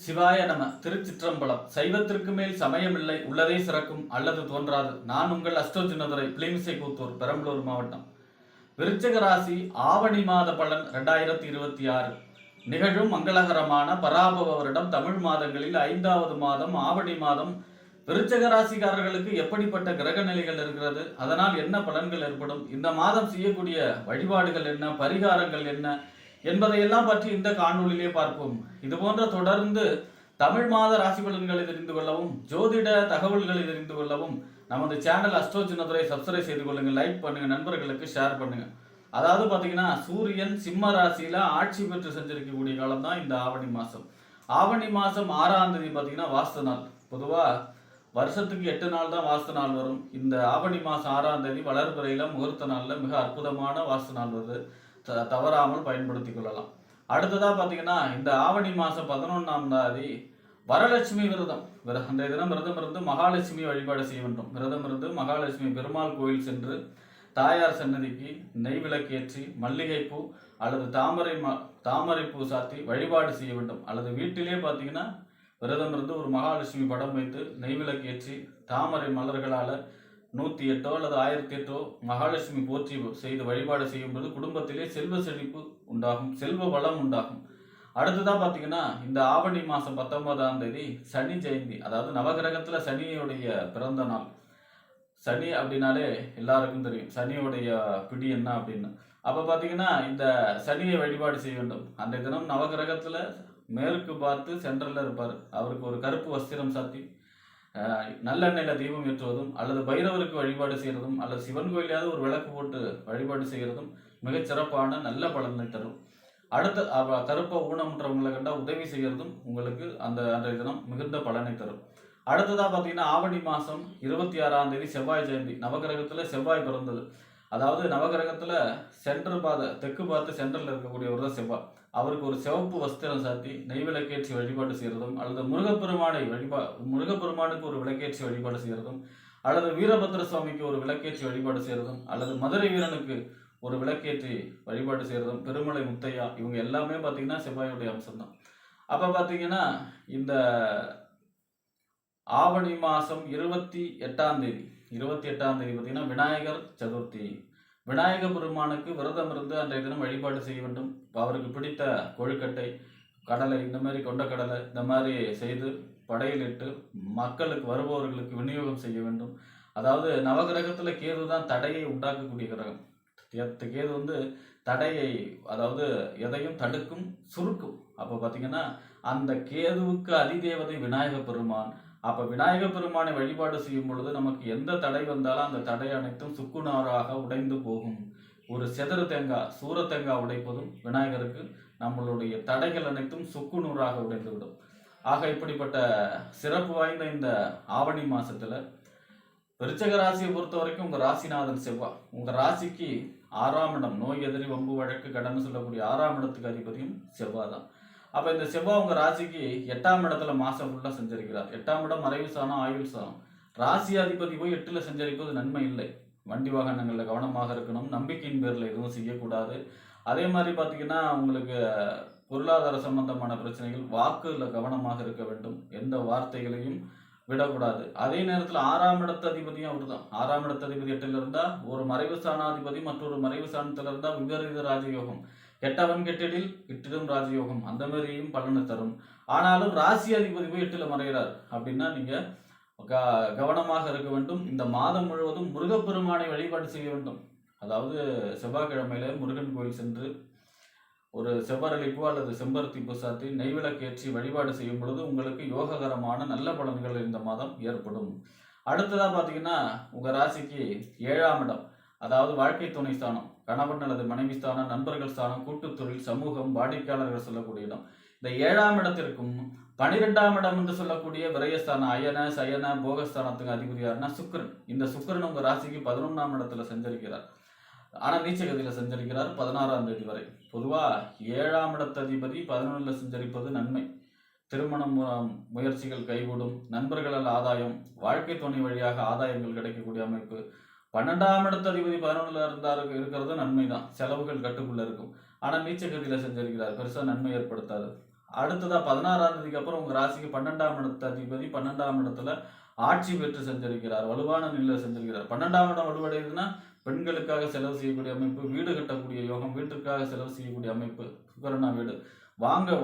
சிவாய நம. திருச்சிற்றம்பலம். சைவத்திற்கு மேல் சமயமில்லை, உள்ளதே சிறக்கும் அல்லது தோன்றாது. நான் உங்கள் அஷ்டோஜினதுரை, பிளிமிசை கூத்தூர், பெரம்பலூர் மாவட்டம். விருச்சிக ராசி ஆவணி மாத பலன் 2026. நிகழும் மங்களகரமான பராபவ வருடம் தமிழ் மாதங்களில் 5வது மாதம் ஆவணி மாதம். விருச்சிக ராசிக்காரர்களுக்கு எப்படிப்பட்ட கிரக நிலைகள் இருக்கிறது, அதனால் என்ன பலன்கள் ஏற்படும், இந்த மாதம் செய்யக்கூடிய வழிபாடுகள் என்ன, பரிகாரங்கள் என்ன என்பதையெல்லாம் பற்றி இந்த காணொலியிலே பார்ப்போம். இது போன்ற தொடர்ந்து தமிழ் மாத ராசி பலன்களை தெரிந்து கொள்ளவும், ஜோதிட தகவல்களை தெரிந்து கொள்ளவும் நமது சேனல் அஸ்ட்ரோஜினதுரை சப்ஸ்கிரைப் செய்து கொள்ளுங்க, லைக் பண்ணுங்க, நண்பர்களுக்கு ஷேர் பண்ணுங்க. அதாவது பார்த்தீங்கன்னா, சூரியன் சிம்ம ராசியில ஆட்சி பெற்று செஞ்சிருக்கக்கூடிய காலம் தான் இந்த ஆவணி மாசம். ஆவணி மாசம் 6ஆம் தேதி பார்த்தீங்கன்னா வாஸ்து நாள். பொதுவாக வருஷத்துக்கு 8 நாள் தான் வாஸ்து நாள் வரும். இந்த ஆவணி மாசம் 6ஆம் தேதி வளர்பிறையில முகூர்த்த நாளில் மிக அற்புதமான வாஸ்து நாள் வருது. தவறாமல் பயன்படுத்தி கொள்ளலாம். அடுத்ததா பார்த்தீங்கன்னா, இந்த ஆவணி மாசம் 11ஆம் தேதி வரலட்சுமி விரதம். அந்த தினம் விரதம் இருந்து மகாலட்சுமி வழிபாடு செய்ய வேண்டும். விரதம் இருந்து மகாலட்சுமி பெருமாள் கோயில் சென்று தாயார் சன்னதிக்கு நெய் விளக்கேற்றி மல்லிகைப்பூ அல்லது தாமரைப்பூ சாத்தி வழிபாடு செய்ய வேண்டும். அல்லது வீட்டிலே பார்த்தீங்கன்னா விரதம் இருந்து ஒரு மகாலட்சுமி படம் வைத்து நெய் விளக்கேற்றி தாமரை மலர்களால் 108 அல்லது 1008 மகாலட்சுமி போற்றி செய்து வழிபாடு செய்யும் போது குடும்பத்திலே செல்வ செழிப்பு உண்டாகும், செல்வ வளம் உண்டாகும். அடுத்ததான் பார்த்தீங்கன்னா, இந்த ஆவணி மாதம் 19ஆம் தேதி சனி ஜெயந்தி. அதாவது நவகிரகத்தில் சனியுடைய பிறந்த நாள். சனி அப்படின்னாலே எல்லாருக்கும் தெரியும் சனியுடைய பிடி என்ன அப்படின்னு. அப்போ பார்த்தீங்கன்னா, இந்த சனியை வழிபாடு செய்ய வேண்டும். அந்த தினம் நவகிரகத்தில் மேற்கு பார்த்து சென்ட்ரலில் இருப்பார். அவருக்கு ஒரு கருப்பு வஸ்திரம் சாத்தி நல்லெண்ணெயில தீபம் ஏற்றுவதும் அல்லது பைரவருக்கு வழிபாடு செய்கிறதும் அல்லது சிவன் கோயிலாவது ஒரு விளக்கு போட்டு வழிபாடு செய்கிறதும் மிகச் சிறப்பான நல்ல பலனை தரும். அடுத்த கருப்பை ஊனமுற்றவங்களை கண்டா உதவி செய்கிறதும் உங்களுக்கு அந்த தினம் மிகுந்த பலனை தரும். அடுத்ததாக பார்த்தீங்கன்னா, ஆவணி மாதம் 26ஆம் தேதி செவ்வாய் ஜெயந்தி. நவகிரகத்தில் செவ்வாய் பிறந்தது. அதாவது நவகிரகத்தில் தெற்கு பார்த்து சென்ட்ரலில் இருக்கக்கூடியவர் தான் செவ்வாய். அவருக்கு ஒரு சிவப்பு வஸ்திரம் சாத்தி நெய் விளக்கேற்றி வழிபாடு செய்கிறதும் அல்லது முருகப்பெருமானுக்கு ஒரு விளக்கேற்றி வழிபாடு செய்கிறதும் அல்லது வீரபத்ர சுவாமிக்கு ஒரு விளக்கேற்றி வழிபாடு செய்கிறதும் அல்லது மதுரை வீரனுக்கு ஒரு விளக்கேற்றி வழிபாடு செய்கிறதும், பெருமலை முத்தையா, இவங்க எல்லாமே பார்த்தீங்கன்னா செவ்வாயுடைய அம்சம்தான். அப்போ பார்த்தீங்கன்னா, இந்த ஆவணி மாதம் 28ஆம் தேதி பார்த்தீங்கன்னா விநாயகர் சதுர்த்தி. விநாயக பெருமானுக்கு விரதம் இருந்து அன்றைய தினம் வழிபாடு செய்ய வேண்டும். அவருக்கு பிடித்த கொழுக்கட்டை, கடலை, இந்த மாதிரி கொண்டக்கடலை இந்த மாதிரி செய்து படையிலிட்டு மக்களுக்கு வருபவர்களுக்கு விநியோகம் செய்ய வேண்டும். அதாவது நவகிரகத்தில் கேது தான் தடையை உண்டாக்கக்கூடிய கிரகம். கேது தடையை, அதாவது எதையும் தடுக்கும், சுருக்கும். அப்போ பார்த்தீங்கன்னா, அந்த கேதுவுக்கு அதிதேவதை விநாயக பெருமான். அப்போ விநாயக பெருமானை வழிபாடு செய்யும் பொழுது நமக்கு எந்த தடை வந்தாலும் அந்த தடை அனைத்தும் சுக்குநாராக உடைந்து போகும். ஒரு செதறு தேங்காய், சூர தேங்காய் உடைப்பதும் விநாயகருக்கு நம்மளுடைய தடைகள் அனைத்தும் சுக்குநூறாக உடைந்துவிடும். ஆக இப்படிப்பட்ட சிறப்பு வாய்ந்த இந்த ஆவணி மாசத்துல விருச்சிக ராசியை பொறுத்த வரைக்கும் உங்க ராசிநாதன் செவ்வாய். உங்க ராசிக்கு 6ஆம் இடம், நோய் எதிரி வம்பு வழக்கு கடன் சொல்லக்கூடிய 6ஆம் இடத்துக்கு அதிபதியும் செவ்வாய் தான். அப்போ இந்த செவ்வாய் உங்கள் ராசிக்கு 8ஆம் இடத்துல மாதம் ஃபுல்லாக செஞ்சரிக்கிறார். 8ஆம் இடம் மறைவு சாணம், ஆயுள் சாணம். ராசி அதிபதி போய் 8ல் செஞ்சரிப்பது நன்மை இல்லை. வண்டி வாகனங்களில் கவனமாக இருக்கணும். நம்பிக்கையின் பேரில் எதுவும் செய்யக்கூடாது. அதே மாதிரி பார்த்தீங்கன்னா, உங்களுக்கு பொருளாதார சம்பந்தமான பிரச்சனைகள், வாக்குல கவனமாக இருக்க வேண்டும். எந்த வார்த்தைகளையும் விடக்கூடாது. அதே நேரத்தில் 6ஆம் இடத்து அதிபதியும் அவர் தான். 6ஆம் இடத்து அதிபதி 8ல் இருந்தால் ஒரு மறைவு சாணாதிபதி மற்றொரு மறைவு சாணத்தில் இருந்தால் விபரீத ராஜயோகம். கெட்டவன் கெட்டிடில் இட்டிடும் ராஜயோகம், அந்த மாதிரியும் பலனை தரும். ஆனாலும் ராசி அதிபதி போய் 8ல் மறைகிறார் அப்படின்னா நீங்க கவனமாக இருக்க வேண்டும். இந்த மாதம் முழுவதும் முருகப்பெருமானை வழிபாடு செய்ய வேண்டும். அதாவது செவ்வாய்க்கிழமையில முருகன் கோயில் சென்று ஒரு செவ்வரளிப்பூ அல்லது செம்பருத்தி பூ சாத்தி நெய்விளக்கேற்றி வழிபாடு செய்யும் பொழுது உங்களுக்கு யோககரமான நல்ல பலன்கள் இந்த மாதம் ஏற்படும். அடுத்ததாக பார்த்தீங்கன்னா, உங்க ராசிக்கு 7ஆம் இடம், அதாவது வாழ்க்கை துணை ஸ்தானம், கணவன் அல்லது மனைவி ஸ்தானம், நண்பர்கள் ஸ்தானம், கூட்டுத்தொழில், சமூகம், வாடிக்கையாளர்கள் சொல்லக்கூடிய இடம். இந்த 7ஆம் இடத்திற்கும் 12ஆம் இடம் என்று சொல்லக்கூடிய விரயஸ்தானம், அயன சயன போகஸ்தானத்துக்கு அதிபதியாருன்னா சுக்கிரன். இந்த சுக்கிரன் உங்க ராசிக்கு 11ஆம் இடத்துல செஞ்சரிக்கிறார். ஆனால் நீச்சகதியில் செஞ்சரிக்கிறார் 16ஆம் தேதி வரை. பொதுவாக 7ஆம் இடத்து அதிபதி 11ல் செஞ்சரிப்பது நன்மை. திருமணம் முயற்சிகள் கைகூடும், நண்பர்களால் ஆதாயம், வாழ்க்கை துணை வழியாக ஆதாயங்கள் கிடைக்கக்கூடிய அமைப்பு. 12ஆம் இடத்து அதிபதி 11ல் இருக்கிறது நன்மை தான், செலவுகள் கட்டுக்குள்ள இருக்கும். ஆனால் நீச்சகதியில் செஞ்சிருக்கிறார், பெருசாக நன்மை ஏற்படுத்தாது. அடுத்ததா 16ஆம் தேதிக்கு அப்புறம் உங்க ராசிக்கு 12ஆம் இடத்து அதிபதி 12ஆம் இடத்துல ஆட்சி பெற்று செஞ்சிருக்கிறார். வலுவான நிலையில செஞ்சிருக்கிறார். 12ஆம் இடம் வலுவடையுதுன்னா பெண்களுக்காக செலவு செய்யக்கூடிய அமைப்பு, வீடு கட்டக்கூடிய யோகம், வீட்டிற்காக செலவு செய்யக்கூடிய அமைப்பு, சுக்கிரனா வீடு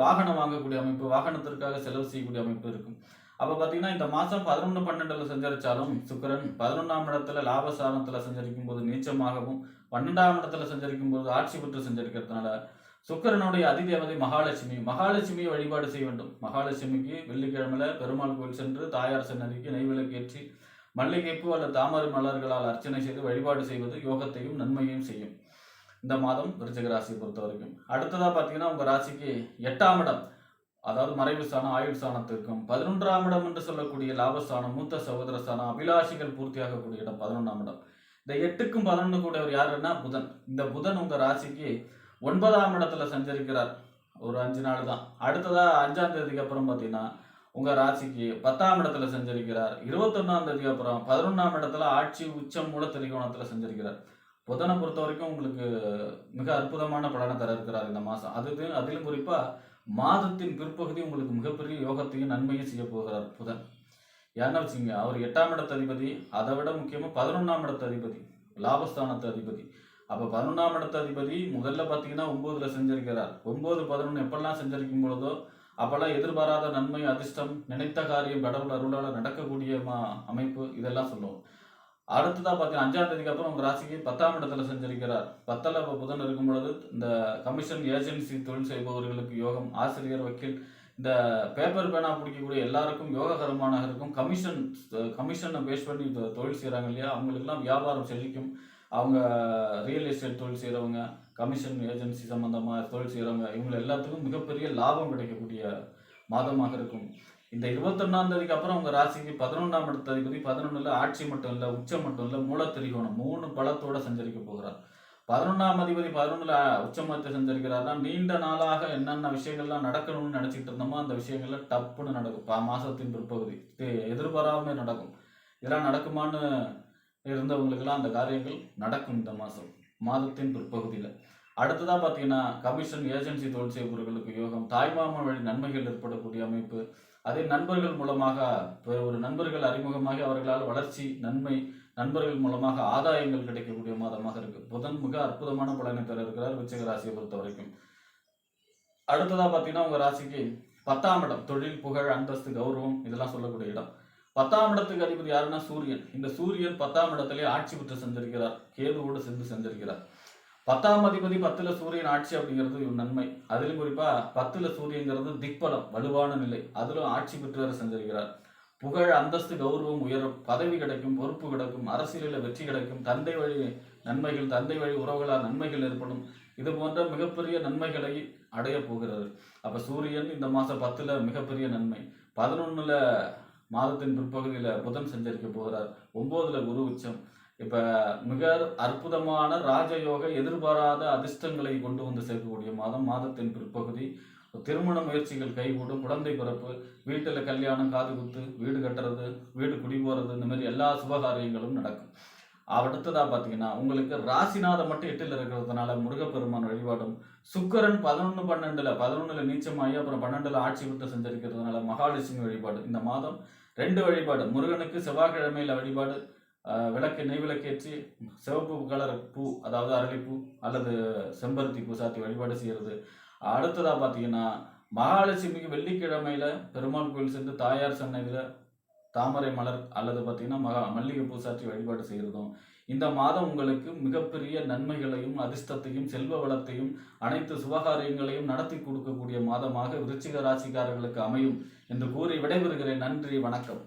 வாகனம் வாங்கக்கூடிய அமைப்பு, வாகனத்திற்காக செலவு செய்யக்கூடிய அமைப்பு இருக்கும். அப்ப பாத்தீங்கன்னா இந்த மாசம் 11, 12ல சஞ்சரிச்சாலும் சுக்கிரன் 11ஆம் இடத்துல லாபஸ்தானத்துல சஞ்சரிக்கும் போது நீச்சமாகவும் 12ஆம் இடத்துல சஞ்சரிக்கும் போது ஆட்சி பெற்று சஞ்சரிக்கிறதுனால சுக்கிரனுடைய அதிதேவதை மகாலட்சுமியை வழிபாடு செய்ய வேண்டும். மகாலட்சுமிக்கு வெள்ளிக்கிழமையில பெருமாள் கோயில் சென்று தாயார் சன்னதிக்கு நெய்விளக்கு ஏற்றி மல்லிகைப்பூ அல்லது தாமரை மலர்களால் அர்ச்சனை செய்து வழிபாடு செய்வது யோகத்தையும் நன்மையையும் செய்யும். இந்த மாதம் விருச்சிக ராசியை பொறுத்த வரைக்கும். அடுத்ததா பாத்தீங்கன்னா உங்க ராசிக்கு 8ஆம் இடம், அதாவது மறைவு ஸ்தானம், ஆயுள் ஸ்தானத்திற்கும் 11ஆம் இடம் என்று சொல்லக்கூடிய லாபஸ்தானம், மூத்த சகோதர ஸ்தானம், அபிலாஷிகள் பூர்த்தியாகக்கூடிய இடம் 11ஆம் இடம். இந்த 8க்கும் 11 கூடியவர் யாருன்னா புதன். இந்த புதன் உங்க ராசிக்கு 9ஆம் இடத்துல சஞ்சரிக்கிறார். ஒரு 5 நாள் தான். அடுத்ததா 5ஆம் தேதிக்கு அப்புறம் பார்த்தீங்கன்னா உங்க ராசிக்கு 10ஆம் இடத்துல சஞ்சரிக்கிறார். 21ஆம் தேதிக்கு அப்புறம் 11ஆம் இடத்துல ஆட்சி உச்சம் மூல திரிகோணத்துல சஞ்சரிக்கிறார். புதனை பொறுத்த வரைக்கும் உங்களுக்கு மிக அற்புதமான பலனை தர இருக்கிறார் இந்த மாசம். அதிலும் குறிப்பா மாதத்தின் பிற்பகுதி உங்களுக்கு மிகப்பெரிய யோகத்தையும் நன்மையும் செய்ய போகிறார் புதன். ஏன்னா வச்சுங்க, அவர் 8ஆம் இடத்து அதிபதி, அதை விட முக்கியமா 11ஆம் இடத்து அதிபதி, லாபஸ்தானத்து அதிபதி. அப்ப 11ஆம் இடத்து அதிபதி முதல்ல பாத்தீங்கன்னா 9ல சஞ்சரிக்கிறார். 9, 11 எப்பெல்லாம் சஞ்சரிக்கும் பொழுதோ அப்பெல்லாம் எதிர்பாராத நன்மை, அதிர்ஷ்டம், நினைத்த காரியம் கடவுள் அருளால நடக்கக்கூடிய அமைப்பு இதெல்லாம் சொல்லுவோம். அடுத்ததா பாத்தீங்கன்னா 5ஆம் தேதிக்கு அப்புறம் உங்க ராசிக்கு 10ஆம் இடத்துல சஞ்சரிக்கிறார். 10ல புதன் இருக்கும் பொழுது இந்த கமிஷன் ஏஜென்சி தொழில் செய்பவர்களுக்கு யோகம், ஆசிரியர், வக்கீல், இந்த பேப்பர் பேனா பிடிக்கக்கூடிய எல்லாருக்கும் யோககரமான இருக்கும். கமிஷனை பேஸ் பண்ணி தொழில் செய்யறாங்க இல்லையா, அவங்களுக்குலாம் வியாபாரம் செழிக்கும். அவங்க ரியல் எஸ்டேட் தொழில் செய்கிறவங்க, கமிஷன் ஏஜென்சி சம்மந்தமாக தொழில் செய்கிறவங்க, இவங்க எல்லாத்துக்கும் மிகப்பெரிய லாபம் கிடைக்கக்கூடிய மாதமாக இருக்கும். இந்த 21ஆம் தேதிக்கு அப்புறம் உங்கள் ராசிக்கு 11ஆம் இடத்து அதிபதி 11ல் ஆட்சி மட்டும் இல்லை, உச்சம் மட்டும் இல்லை, மூலத்திரிகோணம் 3 பலத்தோட சஞ்சரிக்க போகிறார். 11ஆம் அதிபதி 11ல் உச்சமத்தை சஞ்சரிக்கிறார்னா நீண்ட நாளாக என்னென்ன விஷயங்கள்லாம் நடக்கணும்னு நினச்சிட்டு இருந்தோமோ அந்த விஷயங்கள்லாம் டப்புன்னு நடக்கும். மாதத்தின் பிற்பகுதி எதிர்பாராமல் நடக்கும். இதெல்லாம் நடக்குமான்னு இருந்தவங்களுக்கெல்லாம் அந்த காரியங்கள் நடக்கும் இந்த மாதத்தின் பிற்பகுதியில். அடுத்ததாக பார்த்தீங்கன்னா கமிஷன் ஏஜென்சி தொழில் செய்பவர்களுக்கு யோகம், தாய்மாமன் வழி நன்மைகள் ஏற்படக்கூடிய அமைப்பு, அதே நண்பர்கள் மூலமாக ஒரு நண்பர்கள் அறிமுகமாக அவர்களால் வளர்ச்சி, நன்மை, நண்பர்கள் மூலமாக ஆதாயங்கள் கிடைக்கக்கூடிய மாதமாக இருக்கு. புதன் மிக அற்புதமான பலனை தர இருக்கிறார் விருச்சிக ராசியை பொறுத்த வரைக்கும். அடுத்ததாக பார்த்தீங்கன்னா உங்க ராசிக்கு 10ஆம் இடம், தொழில், புகழ், அந்தஸ்து, கௌரவம் இதெல்லாம் சொல்லக்கூடிய இடம். 10ஆம் இடத்துக்கு அதிபதி யாருன்னா சூரியன். இந்த சூரியன் 10ஆம் இடத்திலே ஆட்சி பெற்று செஞ்சிருக்கிறார், கேதுவோடு சேர்ந்து செஞ்சிருக்கிறார். 10ஆம் அதிபதி 10ல சூரியன் ஆட்சி அப்படிங்கிறது நன்மை. அதிலும் குறிப்பா 10ல சூரியங்கிறது திக்பலம், வலுவான நிலை. அதிலும் ஆட்சி பெற்று செஞ்சிருக்கிறார். புகழ், அந்தஸ்து, கௌரவம் உயரும், பதவி கிடைக்கும், பொறுப்பு கிடைக்கும், அரசியலில் வெற்றி கிடைக்கும், தந்தை வழி நன்மைகள், தந்தை வழி உறவுகளால் நன்மைகள் ஏற்படும். இது போன்ற மிகப்பெரிய நன்மைகளை அடைய போகிறார். அப்ப சூரியன் இந்த மாசம் 10ல மிகப்பெரிய நன்மை. 11ல மாதத்தின் பிற்பகுதியில் புதன் சஞ்சரிக்க போகிறார். 9ல குரு உச்சம். இப்ப மிக அற்புதமான ராஜயோக, எதிர்பாராத அதிர்ஷ்டங்களை கொண்டு வந்து சேர்க்கக்கூடிய மாதத்தின் பிற்பகுதி. திருமண முயற்சிகள் கைகூடும், குழந்தை பிறப்பு, வீட்டில் கல்யாணம், காது குத்து, வீடு கட்டுறது, வீடு குடி போறது, இந்த மாதிரி எல்லா சுபகாரியங்களும் நடக்கும். அடுத்ததா பாத்தீங்கன்னா உங்களுக்கு ராசிநாதம் மட்டும் 8ல் இருக்கிறதுனால முருகப்பெருமான் வழிபாடும், சுக்கிரன் 11, 12ல நீச்சமாகி அப்புறம் 12ல ஆட்சி விட்டு சஞ்சரிக்கிறதுனால மகாலட்சுமி வழிபாடு. இந்த மாதம் 2 வழிபாடு, முருகனுக்கு செவ்வாய்க்கிழமையில வழிபாடு, நெய் விளக்கேற்றி சிவப்பு கலர் பூ, அதாவது அரளிப்பூ அல்லது செம்பருத்தி பூ சாத்தி வழிபாடு செய்யறது. அடுத்ததா பாத்தீங்கன்னா மகாலட்சுமிக்கு வெள்ளிக்கிழமையில பெருமாள் கோயில் சென்று தாயார் சன்னதியில தாமரை மலர் அல்லது பார்த்தீங்கன்னா மல்லிகை பூ சாற்றி வழிபாடு செய்கிறதும் இந்த மாதம் உங்களுக்கு மிகப்பெரிய நன்மைகளையும், அதிர்ஷ்டத்தையும், செல்வ வளத்தையும், அனைத்து சுபகாரியங்களையும் நடத்தி கொடுக்கக்கூடிய மாதமாக விருச்சிக ராசிக்காரர்களுக்கு அமையும் என்று கூறி விடைபெறுகிறேன். நன்றி, வணக்கம்.